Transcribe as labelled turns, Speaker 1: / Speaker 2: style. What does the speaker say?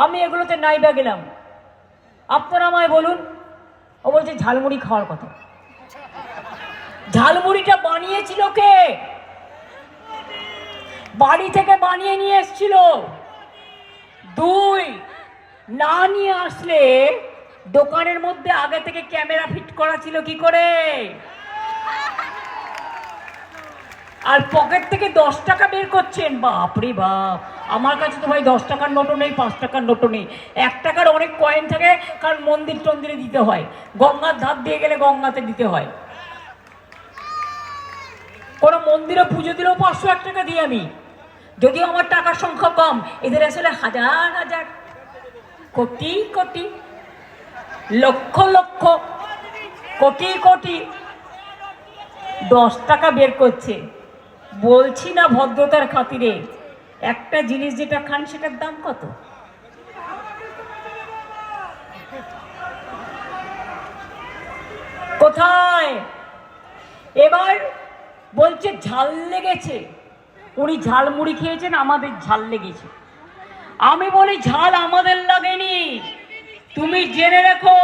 Speaker 1: আমি এগুলোতে নাইবা গেলাম, আপনারা আমায় বলুন। ও বলছে ঝালমুড়ি খাওয়ার কথা। ঝালমুড়িটা বানিয়েছিল কে? বাড়ি থেকে বানিয়ে নিয়ে এসছিল। দুই, না নিয়ে আসলে দোকানের মধ্যে আগে থেকে ক্যামেরা ফিট করা ছিল কি করে? আর পকেট থেকে 10 টাকা বের করছেন। বাপরে বাপ, আমার কাছে তো ভাই 10 টাকার নোটও নেই, 5 টাকার নোটও নেই। 1 টাকার অনেক কয়েন থাকে, কারণ মন্দির টন্দিরে দিতে হয়, গঙ্গার ধার দিয়ে গেলে গঙ্গাতে দিতে হয়। কোনো মন্দিরে পুজো দিলেও 501 টাকা দিই আমি, যদিও আমার টাকার সংখ্যা কম। এদের আসলে হাজার হাজার, কোটি কোটি, লক্ষ লক্ষ, কোটি কোটি। 10 টাকা বের করছে। বলছি না ভদ্রতার খাতিরে, একটা জিনিস যেটা খান সেটার দাম কত? কোথায়? এবার বলছে ঝাল লেগেছে। উনি ঝালমুড়ি খেয়েছেন, আমাদের ঝাল লেগেছে। আমি বলি ঝাল আমাদের লাগেনি, তুমি জেনে রেখো।